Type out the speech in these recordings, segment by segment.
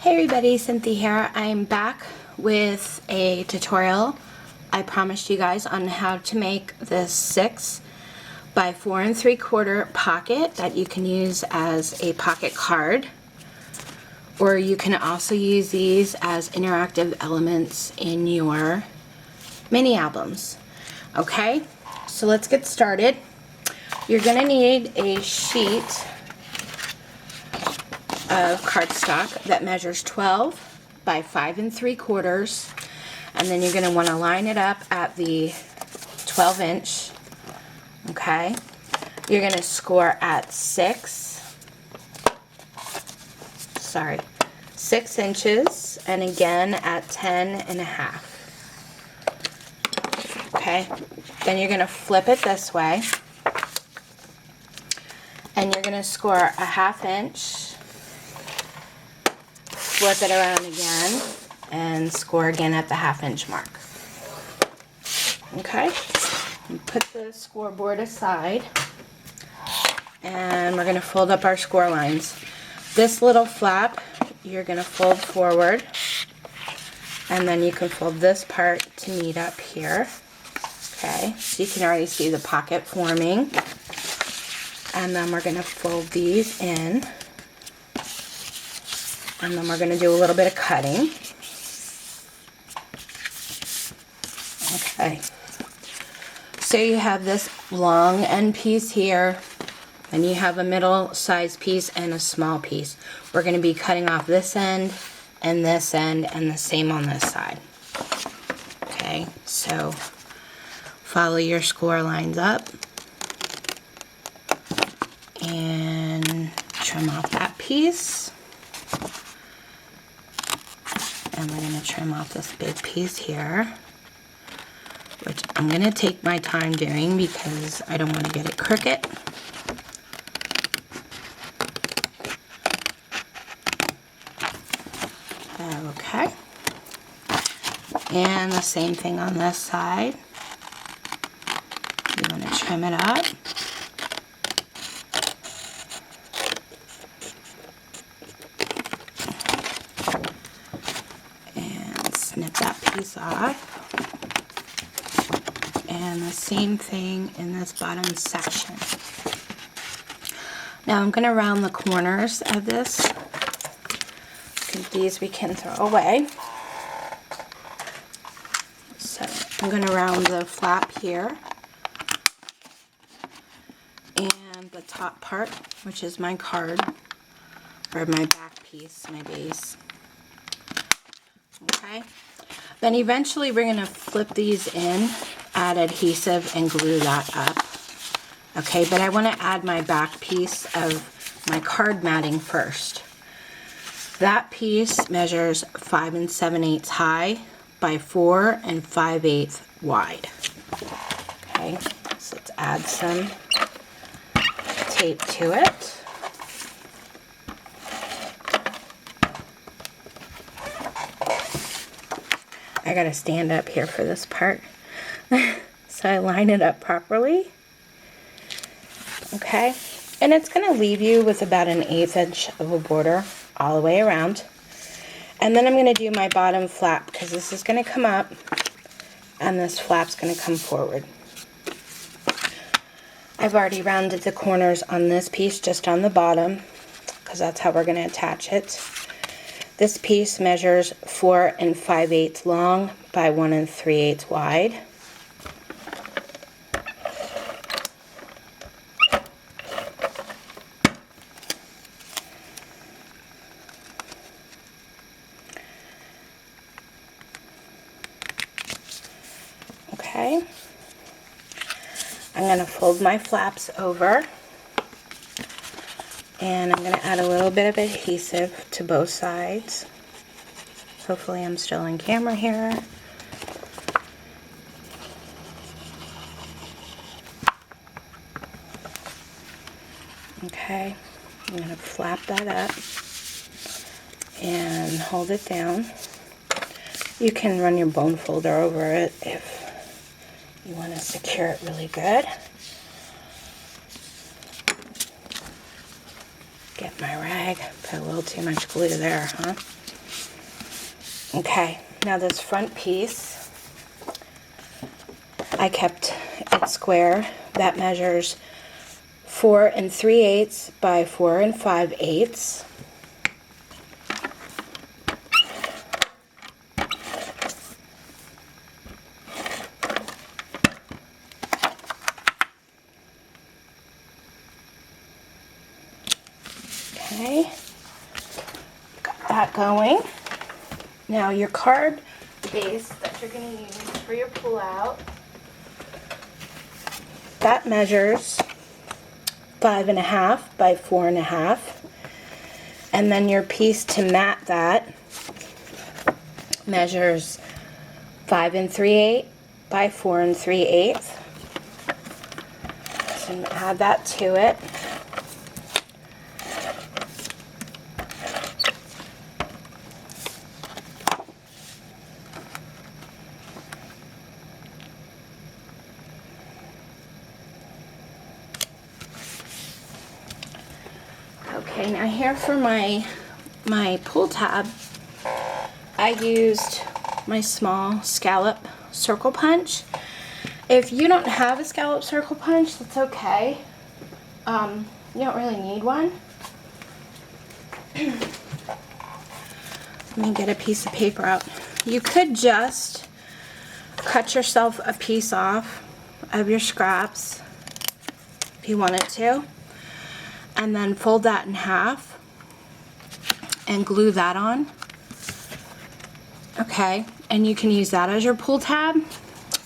Hey everybody, Cynthia here. I'm back with a tutorial I promised you guys on how to make this 6 by 4 3/4 pocket that you can use as a pocket card, or you can also use these as interactive elements in your mini albums. Okay, so let's get started. You're going to need a sheet of cardstock that measures 12 by 5 3/4, and then you're going to want to line it up at the 12-inch. Okay, you're going to score at 6 inches, and again at 10.5. Okay, then you're going to flip it this way, and you're going to score a 1/2 inch. Flip it around again and score again at the 1/2 inch mark. Okay, and put the scoreboard aside, and we're going to fold up our score lines. This little flap you're going to fold forward, and then you can fold this part to meet up here. Okay, so you can already see the pocket forming, and then we're going to fold these in. And then we're going to do a little bit of cutting. Okay. So you have this long end piece here, and you have a middle size piece and a small piece. We're going to be cutting off this end, and the same on this side. Okay, so follow your score lines up and trim off that piece. And we're going to trim off this big piece here, which I'm going to take my time doing because I don't want to get it crooked. Okay. And the same thing on this side. You want to trim it up. Snip that piece off, and the same thing in this bottom section. Now I'm going to round the corners of this. These we can throw away. So I'm going to round the flap here and the top part, which is my card, or my back piece, my base. Okay, then eventually we're going to flip these in, add adhesive, and glue that up. Okay, but I want to add my back piece of my card matting first. That piece measures 5 7/8 high by 4 5/8 wide. Okay, so let's add some tape to it. I gotta stand up here for this part. So I line it up properly. Okay, and it's gonna leave you with about an 1/8 inch of a border all the way around. And then I'm gonna do my bottom flap, because this is gonna come up and this flap's gonna come forward. I've already rounded the corners on this piece, just on the bottom, because that's how we're gonna attach it. This piece measures 4 5/8 long by 1 3/8 wide. Okay. I'm going to fold my flaps over, and I'm going to add a little bit of adhesive to both sides. Hopefully I'm still on camera here. Okay, I'm going to flap that up and hold it down. You can run your bone folder over it if you want to secure it really good. Get my rag, put put a little too much glue there, huh? Okay, now this front piece, I kept it square. That measures 4 3/8 by 4 5/8. Okay, got that going. Now your card base that you're going to use for your pull out, that measures 5 1/2 by 4 1/2, and then your piece to mat that measures 5 3/8 by 4 3/8. So you add that to it. Okay, now here for my pull tab, I used my small scallop circle punch. If you don't have a scallop circle punch, that's okay. You don't really need one. Let me get a piece of paper out. You could just cut yourself a piece off of your scraps if you wanted to, and then fold that in half and glue that on. Okay, and you can use that as your pull tab,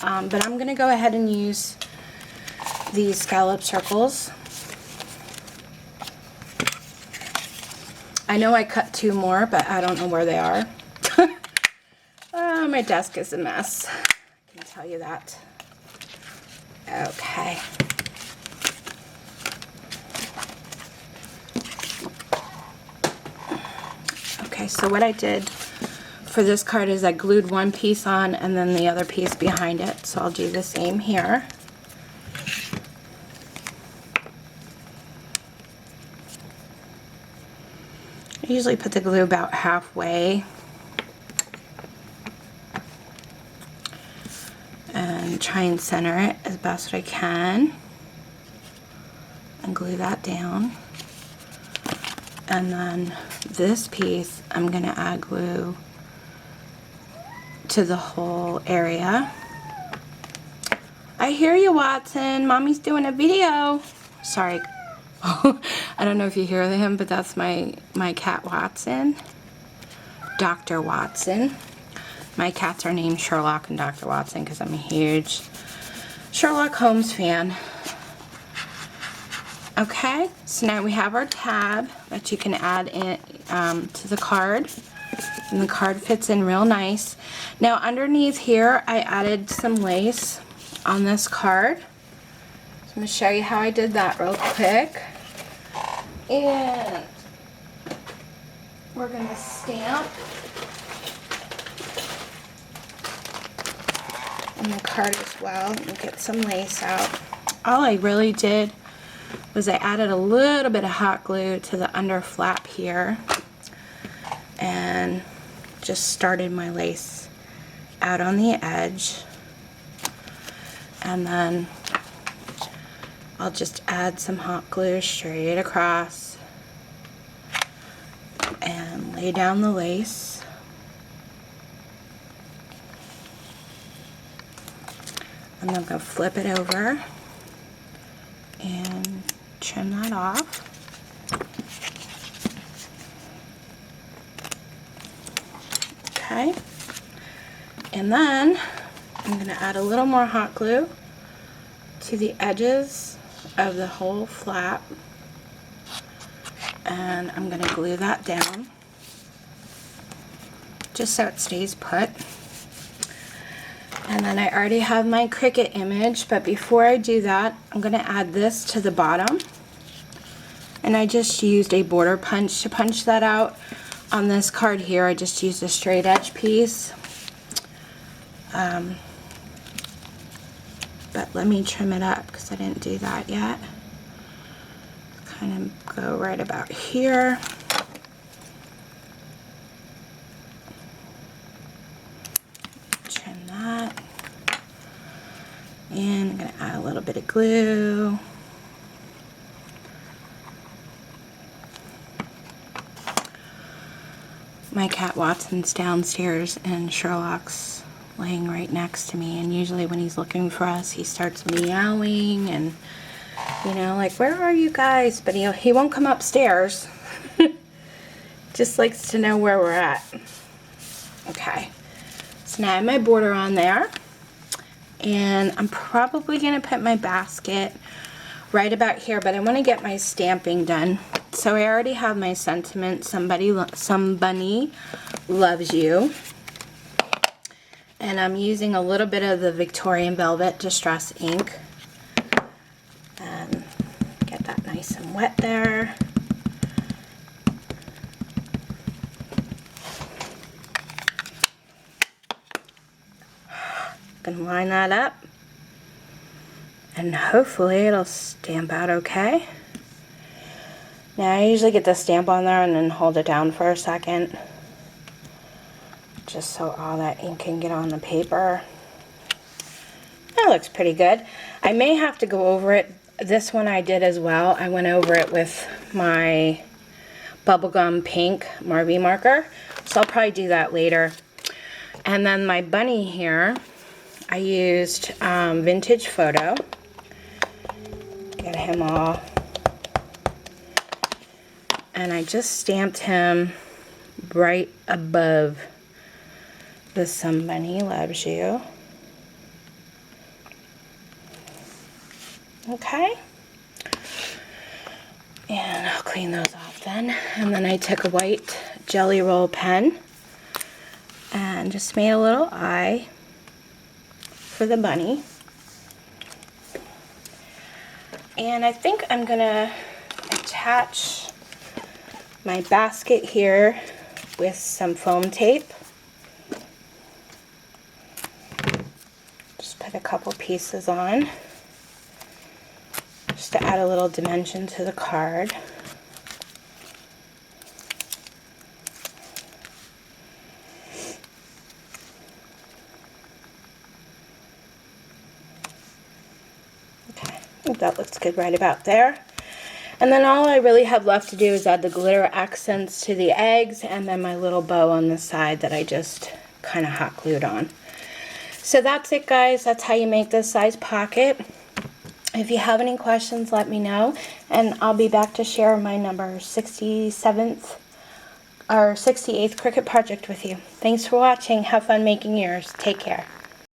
but I'm gonna go ahead and use these scallop circles. I know I cut 2 more, but I don't know where they are. My desk is a mess, I can tell you that. Okay. Okay, so what I did for this card is I glued one piece on and then the other piece behind it. So I'll do the same here. I usually put the glue about halfway and try and center it as best I can and glue that down. And then this piece, I'm gonna add glue to the whole area. I hear you, Watson. Mommy's doing a video. Sorry. I don't know if you hear him, but that's my cat Watson. Dr. Watson. My cats are named Sherlock and Dr. Watson because I'm a huge Sherlock Holmes fan. Okay, so now we have our tab that you can add in to the card, and the card fits in real nice. Now underneath here I added some lace on this card. So I'm going to show you how I did that real quick. And we're going to stamp on the card as well and get some lace out. All I really did was I added a little bit of hot glue to the under flap here and just started my lace out on the edge, and then I'll just add some hot glue straight across and lay down the lace. And I'm going to flip it over and trim that off. Okay, and then I'm going to add a little more hot glue to the edges of the whole flap, and I'm going to glue that down just so it stays put. And then I already have my Cricut image, but before I do that, I'm going to add this to the bottom. And I just used a border punch to punch that out. On this card here, I just used a straight edge piece. But let me trim it up because I didn't do that yet. Kind of go right about here. little bit of glue. My cat Watson's downstairs and Sherlock's laying right next to me, and usually when he's looking for us he starts meowing and, you know, like, where are you guys? But he won't come upstairs. Just likes to know where we're at. Okay, so now I have my border on there, and I'm probably gonna put my basket right about here, but I want to get my stamping done. So I already have my sentiment, somebody loves you. And I'm using a little bit of the Victorian Velvet Distress ink. And get that nice and wet there. Gonna line that up. And hopefully it'll stamp out okay. Now I usually get the stamp on there and then hold it down for a second, just so all that ink can get on the paper. That looks pretty good. I may have to go over it. This one I did as well. I went over it with my bubblegum pink Marby marker, so I'll probably do that later. And then my bunny here, I used Vintage Photo. Get him all. And I just stamped him right above the Somebody Loves You. Okay. And I'll clean those off then. And then I took a white Jelly Roll pen and just made a little eye for the bunny. And I think I'm gonna attach my basket here with some foam tape. Just put a couple pieces on, just to add a little dimension to the card. Okay, I think that looks good right about there. And then all I really have left to do is add the glitter accents to the eggs and then my little bow on the side that I just kind of hot glued on. So that's it, guys. That's how you make this size pocket. If you have any questions, let me know, and I'll be back to share my number 67th or 68th Cricut project with you. Thanks for watching. Have fun making yours. Take care.